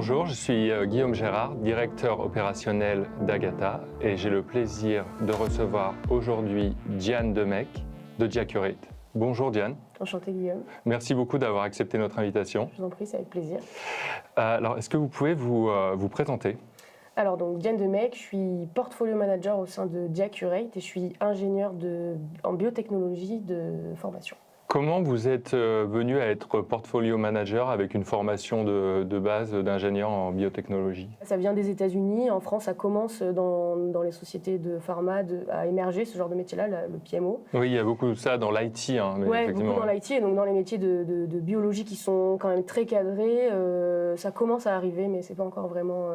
Bonjour, je suis Guillaume Gérard, directeur opérationnel d'Agata et j'ai le plaisir de recevoir aujourd'hui Diane Demecq de Diacurate. Bonjour Diane. Enchantée Guillaume. Merci beaucoup d'avoir accepté notre invitation. Je vous en prie, c'est avec plaisir. Alors, est-ce que vous pouvez vous présenter ? Alors, donc, Diane Demecq, je suis portfolio manager au sein de Diacurate et je suis ingénieure en biotechnologie de formation. Comment vous êtes venu à être portfolio manager avec une formation de base d'ingénieur en biotechnologie ? Ça vient des États-Unis. En France, ça commence dans les sociétés de pharma à émerger, ce genre de métier-là, le PMO. Oui, il y a beaucoup de ça dans l'IT. Oui, beaucoup dans l'IT et donc dans les métiers de biologie qui sont quand même très cadrés. Ça commence à arriver, mais ce n'est pas encore vraiment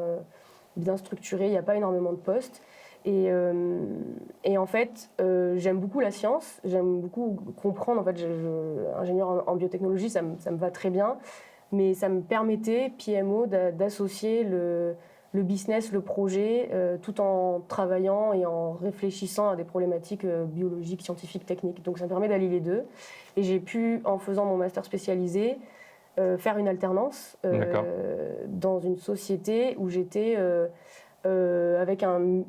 bien structuré. Il n'y a pas énormément de postes. Et en fait, j'aime beaucoup la science, j'aime beaucoup comprendre. En fait, ingénieur en biotechnologie, ça me va très bien, mais ça me permettait, PMO, d'associer le business, le projet, tout en travaillant et en réfléchissant à des problématiques biologiques, scientifiques, techniques. Donc ça me permet d'allier les deux. Et j'ai pu, en faisant mon master spécialisé, faire une alternance dans une société où j'étais... avec un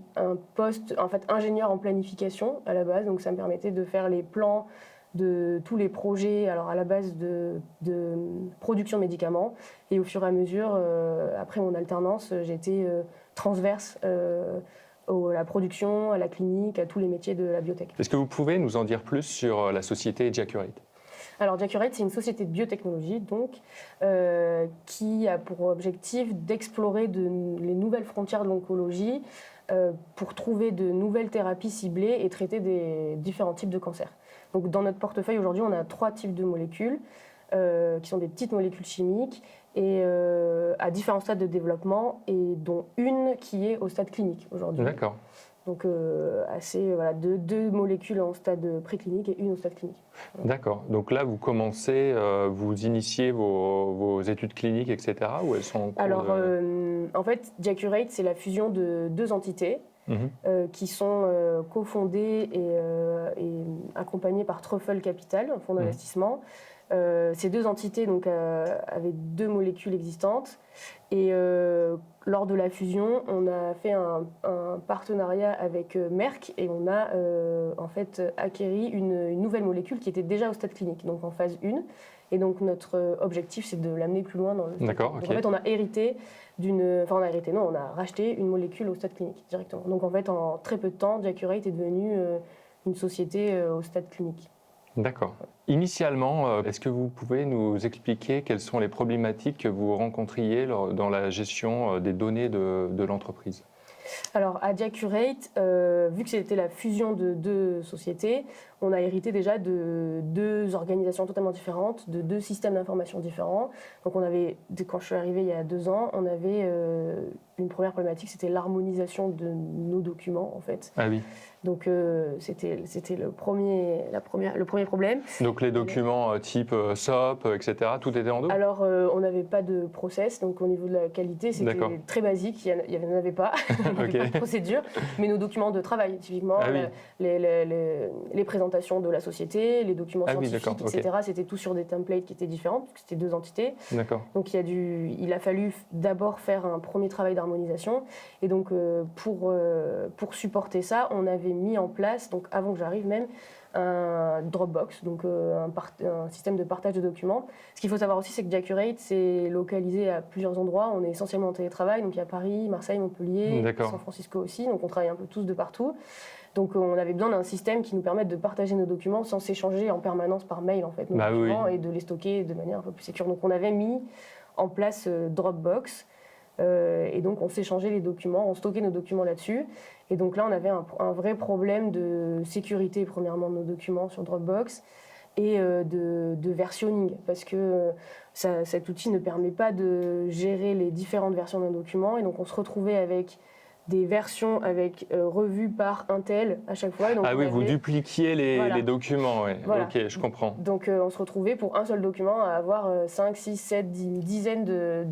poste en fait ingénieur en planification à la base, donc ça me permettait de faire les plans de tous les projets, alors à la base de production de médicaments, et au fur et à mesure, après mon alternance, j'étais transverse à la production, à la clinique, à tous les métiers de la biotech. Est-ce que vous pouvez nous en dire plus sur la société Diacurate ? Alors Diacurate, c'est une société de biotechnologie donc, qui a pour objectif d'explorer les nouvelles frontières de l'oncologie pour trouver de nouvelles thérapies ciblées et traiter des différents types de cancers. Donc, dans notre portefeuille aujourd'hui, on a 3 types de molécules qui sont des petites molécules chimiques et à différents stades de développement, et dont une qui est au stade clinique aujourd'hui. D'accord. Donc, deux molécules en stade préclinique et une au stade clinique. Voilà. D'accord. Donc là, vous commencez, vous initiez vos études cliniques, etc. Ou elles sont en cours? Alors, en fait, Diacurate, c'est la fusion de 2 entités qui sont cofondées et accompagnées par Truffle Capital, un fonds d'investissement. Ces 2 entités donc, avaient 2 molécules existantes. Et lors de la fusion, on a fait un partenariat avec Merck et on a en fait acquéri une nouvelle molécule qui était déjà au stade clinique, donc en phase 1. Et donc notre objectif, c'est de l'amener plus loin dans le stade. D'accord, donc okay. En fait, on a racheté une molécule au stade clinique directement. Donc en fait, en très peu de temps, Diacurate est devenue une société au stade clinique. D'accord. Initialement, est-ce que vous pouvez nous expliquer quelles sont les problématiques que vous rencontriez dans la gestion des données de l'entreprise ? Alors, à Diacurate, vu que c'était la fusion de 2 sociétés, on a hérité déjà de 2 organisations totalement différentes, de 2 systèmes d'information différents. Donc, quand je suis arrivée il y a 2 ans, on avait une première problématique, c'était l'harmonisation de nos documents, en fait. Ah oui. Donc, c'était le premier problème. Donc, les documents type SOP, etc., tout était en dos ? Alors, on n'avait pas de process, donc au niveau de la qualité, c'était très basique, il n'y en avait pas, il n'y avait pas de procédure. Mais nos documents de travail, typiquement, les présentations de la société, les documents scientifiques, etc., c'était tout sur des templates qui étaient différents, parce que c'était 2 entités. D'accord. Donc, il a fallu d'abord faire un premier travail d'harmonisation. Et donc, pour supporter ça, on avait mis en place, donc avant que j'arrive même, un Dropbox, donc un système de partage de documents. Ce qu'il faut savoir aussi, c'est que Diacurate, c'est localisé à plusieurs endroits. On est essentiellement en télétravail, donc il y a Paris, Marseille, Montpellier, San Francisco aussi, donc on travaille un peu tous de partout. Donc on avait besoin d'un système qui nous permette de partager nos documents sans s'échanger en permanence par mail, en fait, nos documents, et de les stocker de manière un peu plus sécure. Donc on avait mis en place Dropbox, et donc on s'échangeait les documents, on stockait nos documents là-dessus. Et donc là, on avait un vrai problème de sécurité, premièrement, de nos documents sur Dropbox, et de versionning, parce que cet outil ne permet pas de gérer les différentes versions d'un document, et donc on se retrouvait avec des versions revues par un tel à chaque fois. Donc vous dupliquiez les documents, oui. Voilà. Ok, je comprends. Donc on se retrouvait pour un seul document à avoir 5, 6, 7, une dizaine de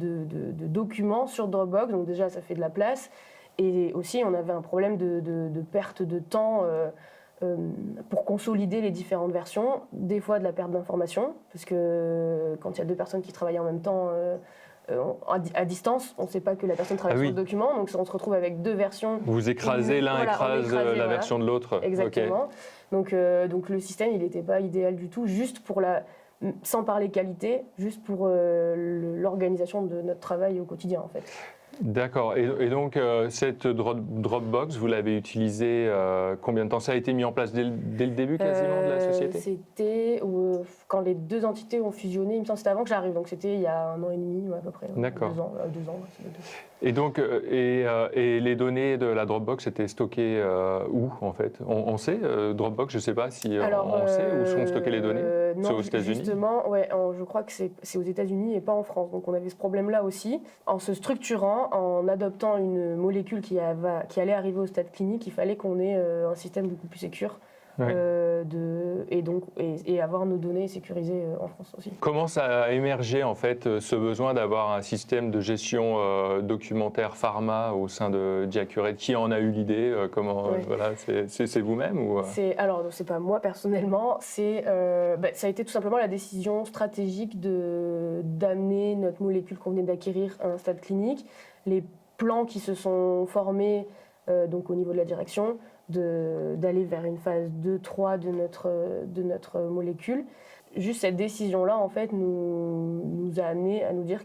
documents sur Dropbox, donc déjà ça fait de la place. Et aussi on avait un problème de perte de temps pour consolider les différentes versions, des fois de la perte d'informations, parce que quand il y a 2 personnes qui travaillent en même temps, à distance, on ne sait pas que la personne travaille sur le document, donc on se retrouve avec 2 versions. Vous écrasez, l'un écrase la version de l'autre. Exactement. Okay. Donc le système, il n'était pas idéal du tout, juste pour sans parler qualité, juste pour l'organisation de notre travail au quotidien en fait. D'accord. Et donc, cette Dropbox, vous l'avez utilisée combien de temps? Ça a été mis en place dès le début quasiment de la société? C'était quand les 2 entités ont fusionné, il me semble que c'était avant que j'arrive, donc c'était il y a 1 an et demi à peu près. D'accord. 2 ans. Et donc, et les données de la Dropbox étaient stockées où en fait? On sait, Dropbox, je ne sais pas si on sait où sont stockées les données? Non, aux États-Unis? Justement, ouais, je crois que c'est aux États-Unis et pas en France. Donc on avait ce problème-là aussi. En se structurant, en adoptant une molécule qui allait arriver au stade clinique, il fallait qu'on ait un système beaucoup plus sécure. Ouais. Et avoir nos données sécurisées en France aussi. Comment ça a émergé en fait ce besoin d'avoir un système de gestion documentaire pharma au sein de Diacurate? Qui en a eu l'idée? Voilà, c'est vous-même ou Alors c'est pas moi personnellement, ça a été tout simplement la décision stratégique d'amener notre molécule qu'on venait d'acquérir à un stade clinique, les plans qui se sont formés donc au niveau de la direction, d'aller vers une phase 2-3 de notre molécule. Juste cette décision-là, en fait, nous a amené à nous dire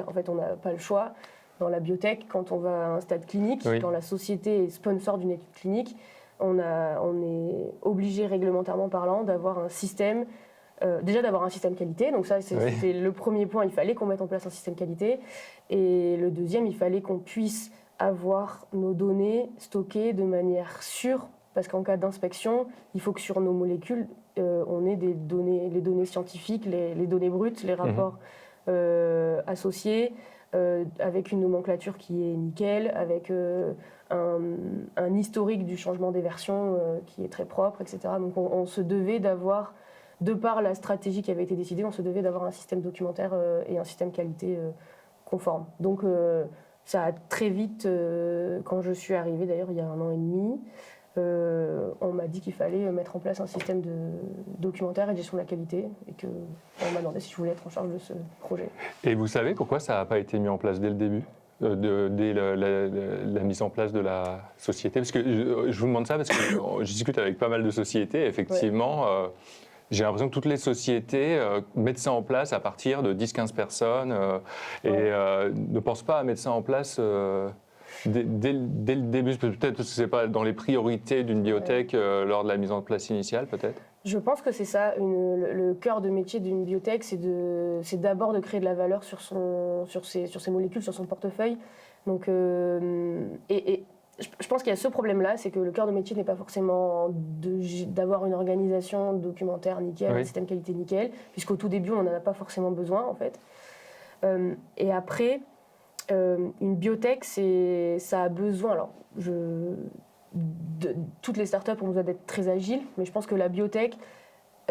en fait, on n'a pas le choix. Dans la biotech, quand on va à un stade clinique, quand la société est sponsor d'une étude clinique, on est obligé réglementairement parlant d'avoir un système, déjà d'avoir un système qualité. Donc ça, c'était le premier point, il fallait qu'on mette en place un système qualité. Et le deuxième, il fallait qu'on puisse avoir nos données stockées de manière sûre, parce qu'en cas d'inspection, il faut que sur nos molécules, on ait les données scientifiques, les données brutes, les rapports associés, avec une nomenclature qui est nickel, avec un historique du changement des versions qui est très propre, etc. Donc on se devait d'avoir, de par la stratégie qui avait été décidée, on se devait d'avoir un système documentaire et un système qualité conforme. Donc ça a très vite, quand je suis arrivée, d'ailleurs il y a 1 an et demi, on m'a dit qu'il fallait mettre en place un système de documentaire et de gestion de la qualité et qu'on m'a demandé si je voulais être en charge de ce projet. Et vous savez pourquoi ça n'a pas été mis en place dès le début, dès la mise en place de la société? Parce que je vous demande ça parce que je discute avec pas mal de sociétés, effectivement. J'ai l'impression que toutes les sociétés mettent ça en place à partir de 10-15 personnes et ne pensent pas à mettre ça en place dès le début. Peut-être que ce n'est pas dans les priorités d'une biotech lors de la mise en place initiale, peut-être? Je pense que c'est ça. Le cœur de métier d'une biotech, c'est d'abord de créer de la valeur sur ses molécules, sur son portefeuille. Donc, je pense qu'il y a ce problème-là, c'est que le cœur de métier n'est pas forcément d'avoir une organisation documentaire nickel, un système qualité nickel, puisqu'au tout début, on n'en a pas forcément besoin, en fait. Et après, une biotech, ça a besoin... Alors, toutes les startups ont besoin d'être très agiles, mais je pense que la biotech,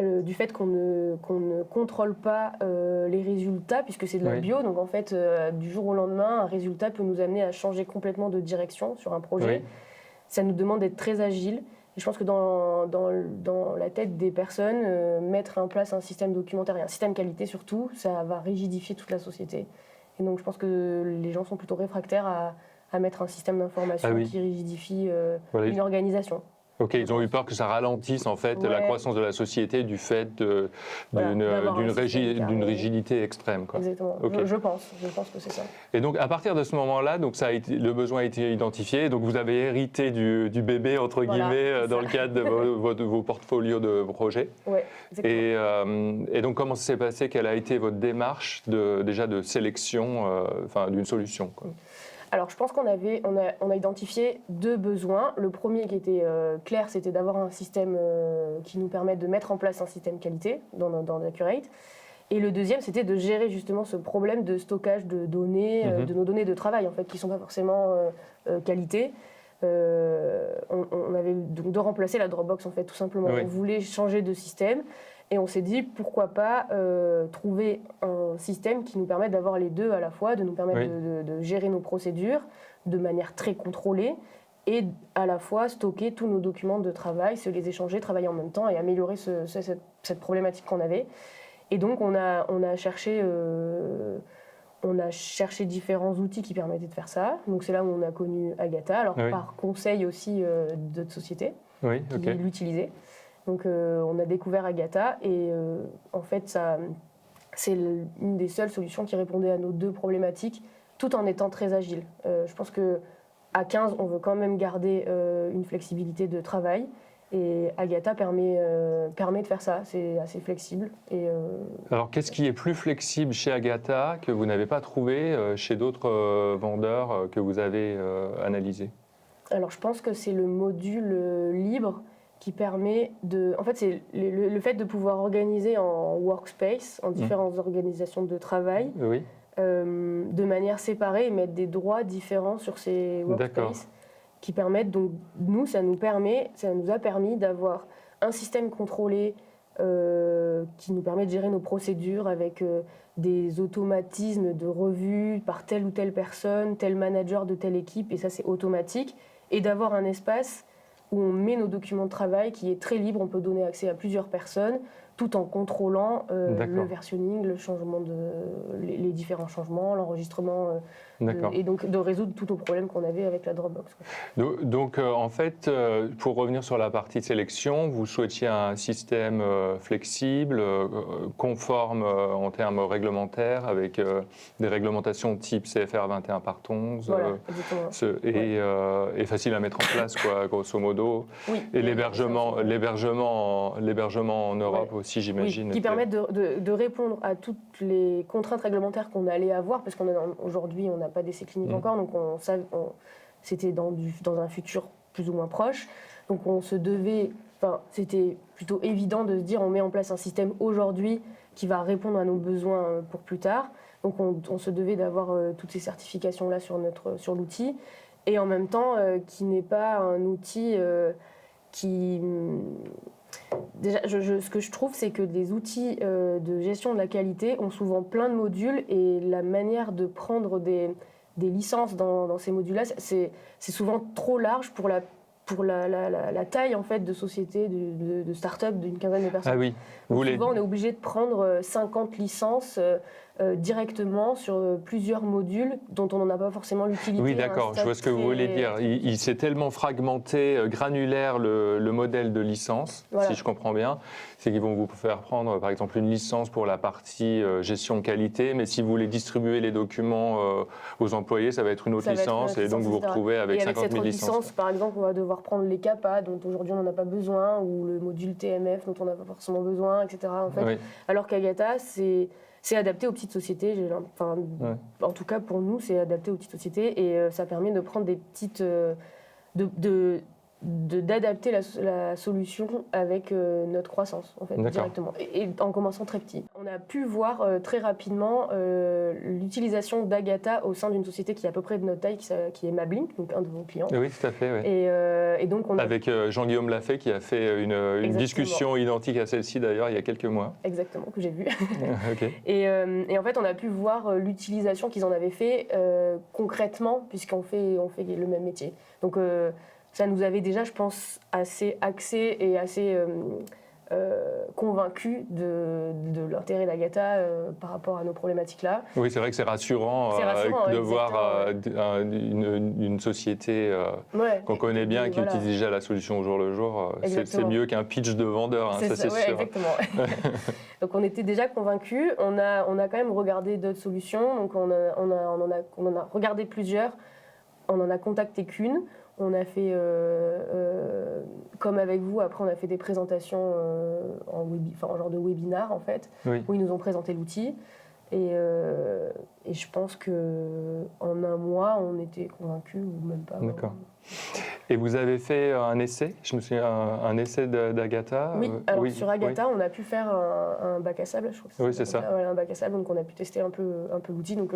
du fait qu'on ne contrôle pas les résultats, puisque c'est de la bio, donc en fait, du jour au lendemain, un résultat peut nous amener à changer complètement de direction sur un projet. Ça nous demande d'être très agile. Et je pense que dans la tête des personnes, mettre en place un système documentaire et un système qualité surtout, ça va rigidifier toute la société. Et donc je pense que les gens sont plutôt réfractaires à mettre un système d'information qui rigidifie une organisation. Ok, ils ont eu peur que ça ralentisse en fait la croissance de la société du fait d'une rigidité extrême. Quoi. Exactement. Okay. Je pense que c'est ça. Et donc à partir de ce moment-là, donc le besoin a été identifié. Donc vous avez hérité du bébé entre guillemets dans le cadre de vos portfolios de projets. Ouais, exactement. Et donc comment ça s'est passé? Quelle a été votre démarche déjà de sélection, d'une solution, quoi? Alors, je pense qu'on a identifié 2 besoins. Le premier qui était clair, c'était d'avoir un système qui nous permette de mettre en place un système qualité dans Diacurate. Et le deuxième, c'était de gérer justement ce problème de stockage de données, de nos données de travail, en fait, qui ne sont pas forcément qualité. On avait donc de remplacer la Dropbox, en fait, tout simplement. On voulait changer de système. Et on s'est dit, pourquoi pas trouver un système qui nous permette d'avoir les deux à la fois, de nous permettre de gérer nos procédures de manière très contrôlée et à la fois stocker tous nos documents de travail, se les échanger, travailler en même temps et améliorer cette problématique qu'on avait. Et donc on a cherché on a cherché différents outils qui permettaient de faire ça. Donc c'est là où on a connu Agatha, alors par conseil aussi d'autres sociétés qui l'utilisaient. Donc on a découvert Agatha et en fait c'est une des seules solutions qui répondait à nos 2 problématiques tout en étant très agile. Je pense qu'à 15, on veut quand même garder une flexibilité de travail. Et Agatha permet de faire ça, c'est assez flexible. Alors, qu'est-ce qui est plus flexible chez Agatha que vous n'avez pas trouvé chez d'autres vendeurs que vous avez analysés? Alors, je pense que c'est le module libre qui permet de... En fait, c'est le fait de pouvoir organiser en workspace, en différentes organisations de travail, de manière séparée et mettre des droits différents sur ces workspaces. Qui permettent, donc nous, ça nous a permis d'avoir un système contrôlé qui nous permet de gérer nos procédures avec des automatismes de revue par telle ou telle personne, tel manager de telle équipe, et ça c'est automatique, et d'avoir un espace où on met nos documents de travail qui est très libre, on peut donner accès à plusieurs personnes, tout en contrôlant le versionning, le changement les différents changements, l'enregistrement, et donc de résoudre tous nos problèmes qu'on avait avec la Dropbox. Donc en fait, pour revenir sur la partie sélection, vous souhaitiez un système flexible, conforme en termes réglementaires, avec des réglementations type CFR 21 par 11, voilà, et facile à mettre en place, quoi, grosso modo. Oui, et l'hébergement en Europe aussi, j'imagine. Qui permettent de répondre à toutes les contraintes réglementaires qu'on allait avoir, parce qu'aujourd'hui, on n'a pas d'essai clinique encore, donc c'était dans un futur plus ou moins proche. Donc c'était plutôt évident de se dire on met en place un système aujourd'hui qui va répondre à nos besoins pour plus tard. Donc on se devait d'avoir toutes ces certifications-là sur l'outil, et en même temps qui n'est pas un outil qui... Déjà, ce que je trouve, c'est que les outils de gestion de la qualité ont souvent plein de modules, et la manière de prendre des licences dans ces modules-là, c'est souvent trop large pour la taille en fait, de société, de start-up d'une quinzaine de personnes. Ah oui. Donc, souvent, on est obligé de prendre 50 licences directement sur plusieurs modules dont on n'en a pas forcément l'utilité. Oui, d'accord, je vois ce que vous voulez dire. Il s'est tellement fragmenté, granulaire le modèle de licence, si je comprends bien, c'est qu'ils vont vous faire prendre par exemple une licence pour la partie gestion de qualité, mais si vous voulez distribuer les documents aux employés, ça va être une autre licence, et donc vous vous retrouvez avec 50 000 licences. Licence, par exemple, on va devoir prendre les CAPA dont aujourd'hui on n'en a pas besoin, ou le module TMF dont on n'a pas forcément besoin, etc. En fait. Alors qu'Agatha, c'est adapté aux petites sociétés. En tout cas, pour nous, c'est adapté aux petites sociétés, et ça permet de prendre des petites... d'adapter la solution avec notre croissance, en fait, directement, et en commençant très petit. On a pu voir très rapidement l'utilisation d'Agatha au sein d'une société qui est à peu près de notre taille, qui est Mablink, donc un de vos clients. Oui, tout à fait. Oui. Et donc avec Jean-Guillaume Lafay, qui a fait une discussion identique à celle-ci, d'ailleurs, il y a quelques mois. Exactement, que j'ai vu. Et en fait, on a pu voir l'utilisation qu'ils en avaient fait concrètement, puisqu'on fait le même métier. Donc, ça nous avait déjà, je pense, assez axé et assez convaincus de l'intérêt d'Agatha par rapport à nos problématiques-là. Oui, c'est vrai que c'est rassurant, de voir une société qu'on connaît bien, qui utilise déjà la solution au jour le jour. C'est mieux qu'un pitch de vendeur, ça c'est sûr. Exactement. Donc on était déjà convaincus. On a quand même regardé d'autres solutions. Donc on en a regardé plusieurs. On n'en a contacté qu'une. On a fait, comme avec vous, après on a fait des présentations en genre de webinar en fait, où ils nous ont présenté l'outil. Et je pense qu'en un mois, on était convaincus, ou même pas. D'accord. Et vous avez fait un essai, je me souviens, un essai d'Agatha. Oui, alors sur Agatha, on a pu faire un bac à sable, je crois que c'est ça. Un bac à sable, donc on a pu tester un peu l'outil. Donc,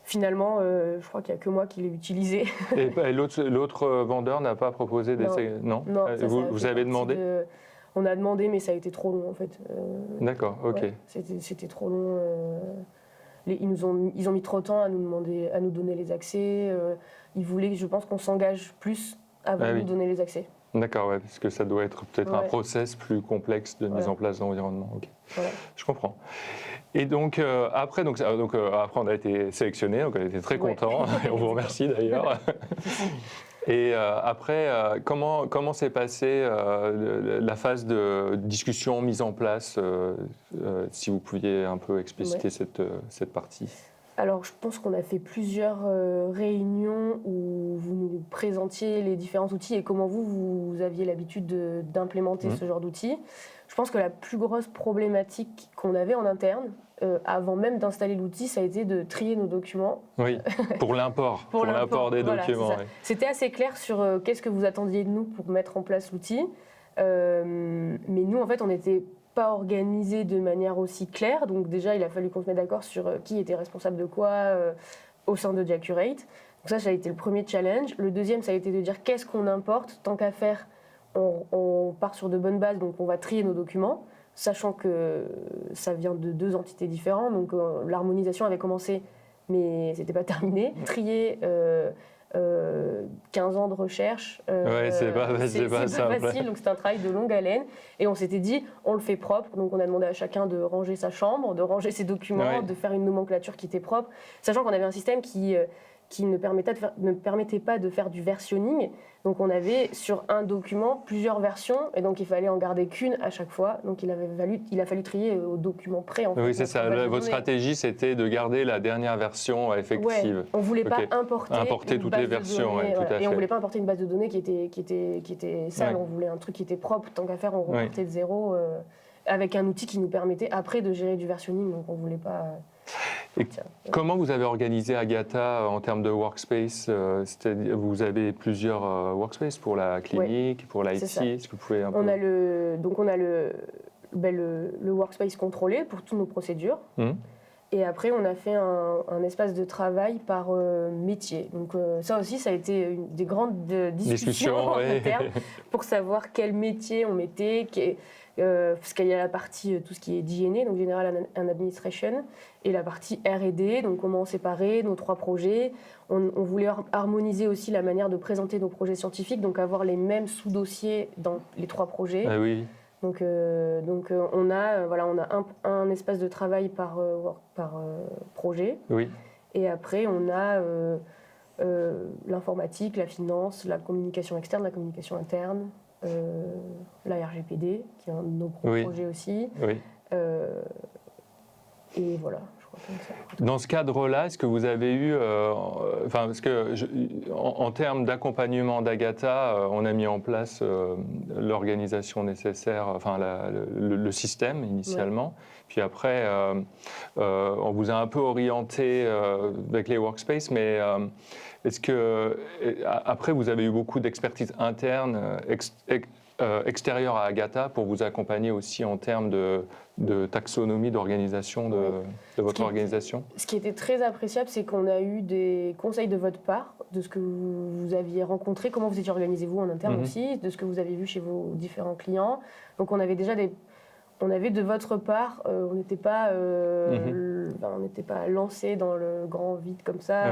finalement, je crois qu'il n'y a que moi qui l'ai utilisé. Et l'autre vendeur n'a pas proposé d'essai? Non. Vous avez demandé? On a demandé, mais ça a été trop long en fait. D'accord, ok. Ouais, c'était trop long. Ils ont mis trop de temps à nous donner les accès. Ils voulaient, je pense, qu'on s'engage plus avant de nous donner les accès. D'accord, parce que ça doit être peut-être un process plus complexe de mise en place d'environnement. Okay. Je comprends. Et donc, après, après, on a été sélectionné, donc on était très contents, et on vous remercie d'ailleurs. Et après, comment s'est passée la phase de discussion, mise en place, si vous pouviez un peu expliciter cette partie? Alors, je pense qu'on a fait plusieurs réunions où vous nous présentiez les différents outils et comment vous aviez l'habitude d'implémenter ce genre d'outils. Je pense que la plus grosse problématique qu'on avait en interne, avant même d'installer l'outil, ça a été de trier nos documents. Oui, pour l'import, pour l'import des documents. Oui. C'était assez clair sur qu'est-ce que vous attendiez de nous pour mettre en place l'outil. Mais nous, en fait, on n'était pas organisé de manière aussi claire. Donc déjà, il a fallu qu'on se mette d'accord sur qui était responsable de quoi au sein de Accurate. Donc ça a été le premier challenge. Le deuxième, ça a été de dire qu'est-ce qu'on importe. Tant qu'à faire, on part sur de bonnes bases, donc on va trier nos documents, sachant que ça vient de 2 entités différentes. Donc l'harmonisation avait commencé, mais c'était pas terminé. Trier 15 ans de recherche, c'est pas facile, donc c'est un travail de longue haleine. Et on s'était dit, on le fait propre, donc on a demandé à chacun de ranger sa chambre, de ranger ses documents, de faire une nomenclature qui était propre, sachant qu'on avait un système qui ne permettait pas de faire du versionning. Donc on avait sur un document plusieurs versions, et donc il fallait en garder qu'une à chaque fois. Donc il a fallu trier au document prêt. Oui, c'est ça. Votre stratégie, c'était de garder la dernière version effective. Ouais, on ne voulait pas importer toutes les versions. Données, tout à fait. Et on ne voulait pas importer une base de données qui était sale. On voulait un truc qui était propre. Tant qu'à faire, on repartait de zéro avec un outil qui nous permettait après de gérer du versionning. Donc on ne voulait pas... Comment vous avez organisé Agatha en termes de workspace? Vous avez plusieurs workspaces pour la clinique, pour l'IT. Est-ce que vous pouvez un peu... On a le workspace contrôlé pour toutes nos procédures. Et après, on a fait un espace de travail par métier. Donc ça aussi, ça a été une des grandes discussions en interne pour savoir quel métier on mettait. Parce qu'il y a la partie, tout ce qui est DNA, donc General and Administration, et la partie R&D, donc comment séparer nos 3 projets. On voulait harmoniser aussi la manière de présenter nos projets scientifiques, donc avoir les mêmes sous-dossiers dans les 3 projets. Ah oui. Donc on a un espace de travail par projet. Oui. Et après, on a l'informatique, la finance, la communication externe, la communication interne. La RGPD, qui est un de nos projets aussi. Oui. Et voilà, je crois que ça. Dans ce cadre-là, est-ce que vous avez eu... parce que en termes d'accompagnement d'Agatha, on a mis en place l'organisation nécessaire, le système initialement. Puis après, on vous a un peu orienté avec les workspaces, mais... Est-ce que, après, vous avez eu beaucoup d'expertise interne, extérieure à Agatha pour vous accompagner aussi en termes de taxonomie, d'organisation de votre organisation? Ce qui était très appréciable, c'est qu'on a eu des conseils de votre part, de ce que vous aviez rencontré, comment vous étiez organisé vous en interne aussi, de ce que vous avez vu chez vos différents clients. Donc on avait déjà on avait de votre part, on n'était pas lancé dans le grand vide comme ça.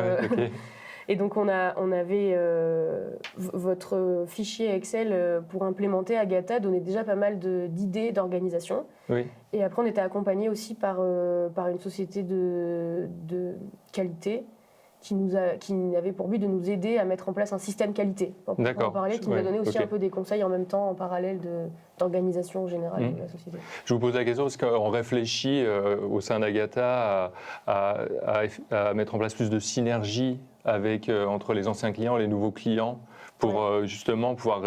Et donc on avait votre fichier Excel pour implémenter Agatha, donnait déjà pas mal d'idées d'organisation. Oui. Et après on était accompagné aussi par une société de qualité qui avait pour but de nous aider à mettre en place un système qualité. D'accord. En parler, qui nous a donné aussi un peu des conseils en même temps en parallèle d'organisation générale de la société. Je vous pose la question parce qu'on réfléchit au sein d'Agatha à mettre en place plus de synergie entre les anciens clients et les nouveaux clients pour justement pouvoir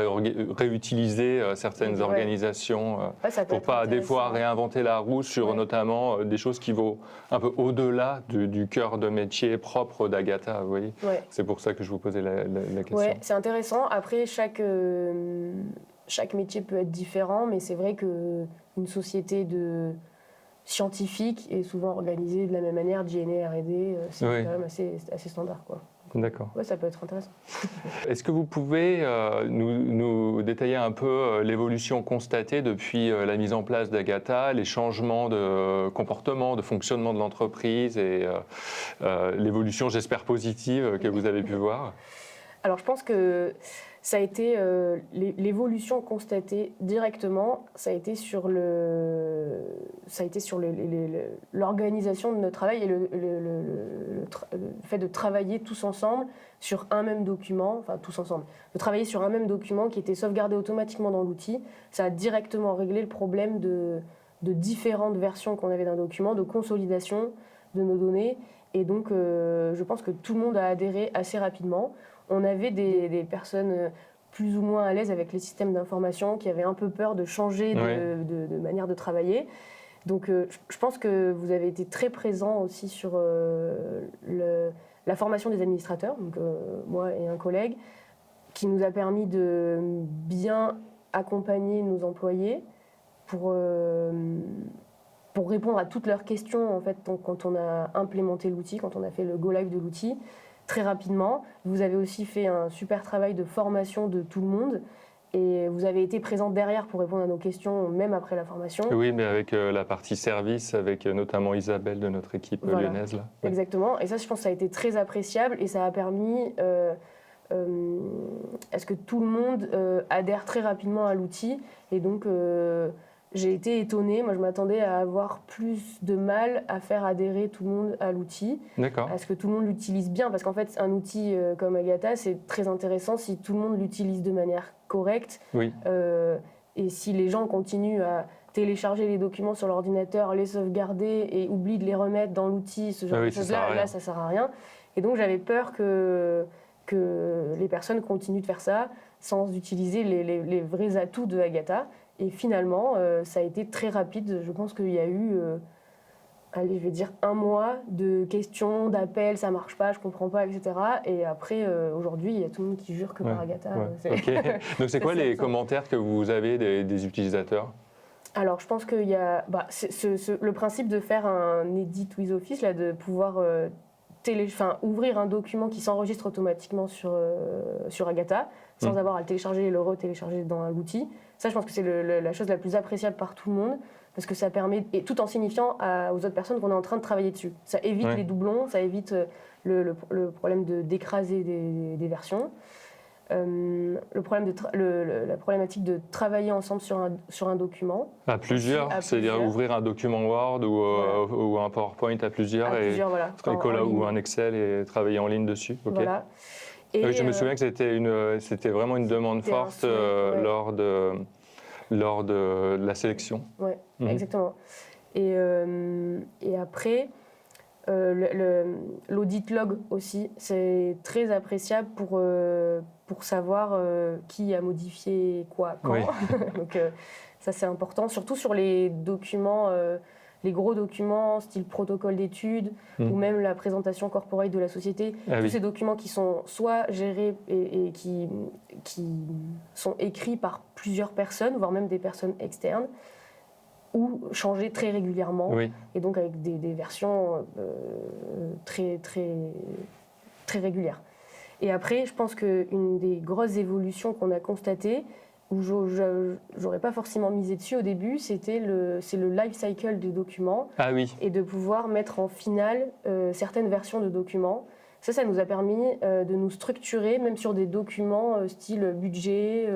réutiliser certaines organisations pour pas des fois réinventer la roue sur notamment des choses qui vont un peu au-delà du cœur de métier propre d'Agatha. Vous voyez, c'est pour ça que je vous posais la question. Oui, c'est intéressant. Après, chaque métier peut être différent, mais c'est vrai qu'une société scientifique est souvent organisée de la même manière. DNA, R&D, c'est quand même assez standard, quoi. D'accord. Ouais, ça peut être intéressant. Est-ce que vous pouvez nous détailler un peu l'évolution constatée depuis la mise en place d'Agatha, les changements de comportement, de fonctionnement de l'entreprise et l'évolution, j'espère, positive que vous avez pu voir? Alors je pense que ça a été l'évolution constatée directement, ça a été sur l'organisation de notre travail et le fait de travailler tous ensemble sur un même document, enfin tous ensemble, de travailler sur un même document qui était sauvegardé automatiquement dans l'outil. Ça a directement réglé le problème de différentes versions qu'on avait d'un document, de consolidation de nos données. Et donc, je pense que tout le monde a adhéré assez rapidement. On avait des personnes plus ou moins à l'aise avec les systèmes d'information, qui avaient un peu peur de changer de manière de travailler. Donc, je pense que vous avez été très présent aussi sur la formation des administrateurs, donc moi et un collègue, qui nous a permis de bien accompagner nos employés pour répondre à toutes leurs questions en fait, quand on a implémenté l'outil, quand on a fait le go live de l'outil, très rapidement. Vous avez aussi fait un super travail de formation de tout le monde et vous avez été présent derrière pour répondre à nos questions, même après la formation. Oui, mais avec la partie service, avec notamment Isabelle de notre équipe lyonnaise. Là. Ouais. Exactement, et ça je pense que ça a été très appréciable et ça a permis à ce que tout le monde adhère très rapidement à l'outil et donc j'ai été étonnée, moi je m'attendais à avoir plus de mal à faire adhérer tout le monde à l'outil, à ce que tout le monde l'utilise bien, parce qu'en fait un outil comme Agatha c'est très intéressant si tout le monde l'utilise de manière correcte, et si les gens continuent à télécharger les documents sur l'ordinateur, les sauvegarder et oublient de les remettre dans l'outil, ce genre de choses-là, là ça sert à rien. Et donc j'avais peur que les personnes continuent de faire ça sans utiliser les vrais atouts de Agatha. Et finalement, ça a été très rapide. Je pense qu'il y a eu, je vais dire 1 mois de questions, d'appels, ça marche pas, je comprends pas, etc. Et après, aujourd'hui, il y a tout le monde qui jure que par Agatha. Okay. Donc c'est quoi les commentaires que vous avez des utilisateurs ? Alors, je pense qu'il y a le principe de faire un edit with Office, là, de pouvoir ouvrir un document qui s'enregistre automatiquement sur Agatha, sans avoir à le télécharger et le retélécharger dans l'outil. Ça, je pense que c'est la chose la plus appréciable par tout le monde, parce que ça permet, et tout en signifiant aux autres personnes qu'on est en train de travailler dessus. Ça évite les doublons, ça évite le problème d'écraser des versions. La problématique de travailler ensemble sur un document. À plusieurs, c'est-à-dire ouvrir un document Word ou un PowerPoint à plusieurs, voilà, ou un Excel et travailler en ligne dessus. Okay. Voilà. Et je me souviens que c'était vraiment une demande forte lors de la sélection. Oui, exactement. Et après, l'audit log aussi, c'est très appréciable pour savoir qui a modifié quoi, quand. Oui. Donc ça, c'est important, surtout sur les documents, les gros documents, style protocole d'études, ou même la présentation corporate de la société. Tous ces documents qui sont soit gérés et qui sont écrits par plusieurs personnes, voire même des personnes externes, ou changés très régulièrement, et donc avec des versions très, très, très régulières. Et après, je pense qu'une des grosses évolutions qu'on a constatées, où j'aurais pas forcément misé dessus au début, c'est le life cycle des documents, et de pouvoir mettre en finale certaines versions de documents. Ça nous a permis de nous structurer, même sur des documents style budget,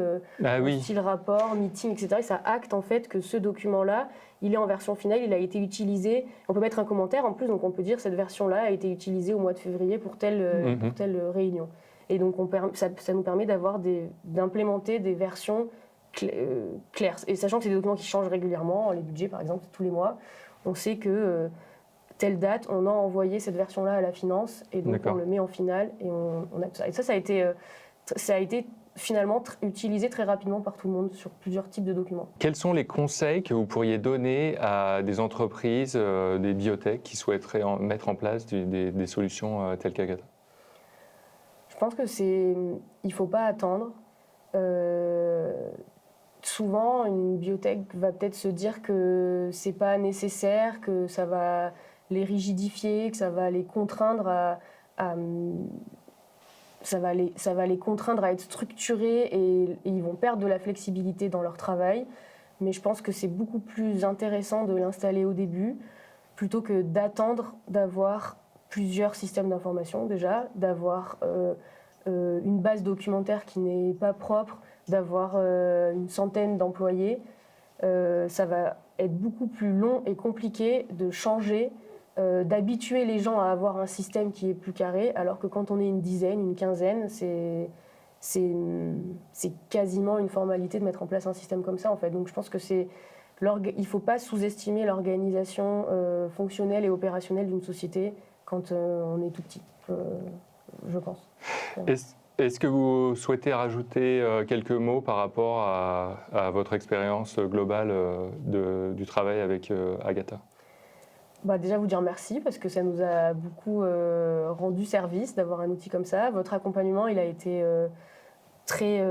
style rapport, meeting, etc. Et ça acte en fait que ce document-là, il est en version finale, il a été utilisé. On peut mettre un commentaire en plus, donc on peut dire cette version-là a été utilisée au mois de février pour telle réunion. Et donc ça nous permet d'implémenter des versions claires. Et sachant que c'est des documents qui changent régulièrement, les budgets par exemple, tous les mois, on sait que telle date, on a envoyé cette version-là à la finance, et donc on le met en finale, et on a tout ça. Et ça a été finalement utilisé très rapidement par tout le monde sur plusieurs types de documents. Quels sont les conseils que vous pourriez donner à des entreprises, des biotech qui souhaiteraient mettre en place des solutions telles qu'Agatha ? Je pense il ne faut pas attendre. Souvent, une biotech va peut-être se dire que ce n'est pas nécessaire, que ça va les rigidifier, que ça va les contraindre ça va les contraindre à être structurés, et ils vont perdre de la flexibilité dans leur travail. Mais je pense que c'est beaucoup plus intéressant de l'installer au début, plutôt que d'attendre d'avoir plusieurs systèmes d'information déjà, d'avoir une base documentaire qui n'est pas propre, d'avoir une centaine d'employés, ça va être beaucoup plus long et compliqué de changer, d'habituer les gens à avoir un système qui est plus carré, alors que quand on est une dizaine, une quinzaine, c'est quasiment une formalité de mettre en place un système comme ça, en fait. Donc je pense que il ne faut pas sous-estimer l'organisation fonctionnelle et opérationnelle d'une société quand on est tout petit, je pense. Est-ce que vous souhaitez rajouter quelques mots par rapport à votre expérience globale du travail avec Agatha ? Déjà vous dire merci parce que ça nous a beaucoup rendu service d'avoir un outil comme ça. Votre accompagnement, il a été très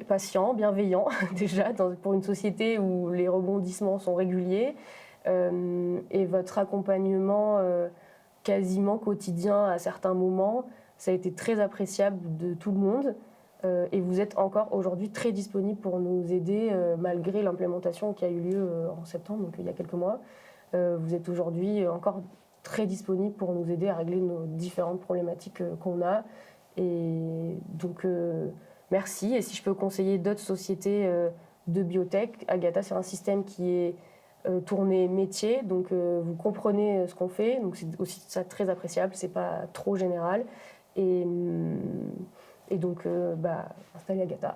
patient, bienveillant déjà pour une société où les rebondissements sont réguliers. Et votre accompagnement quasiment quotidien à certains moments, ça a été très appréciable de tout le monde. Et vous êtes encore aujourd'hui très disponible pour nous aider malgré l'implémentation qui a eu lieu en septembre, donc il y a quelques mois. Vous êtes aujourd'hui encore très disponible pour nous aider à régler nos différentes problématiques qu'on a. Et donc, merci. Et si je peux conseiller d'autres sociétés de biotech, Agatha, c'est un système qui est tourné métier, donc vous comprenez ce qu'on fait. Donc, c'est aussi ça très appréciable, c'est pas trop général. Et donc, installez Agatha.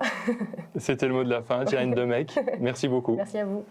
C'était le mot de la fin, Thierry Demecq. Merci beaucoup. Merci à vous.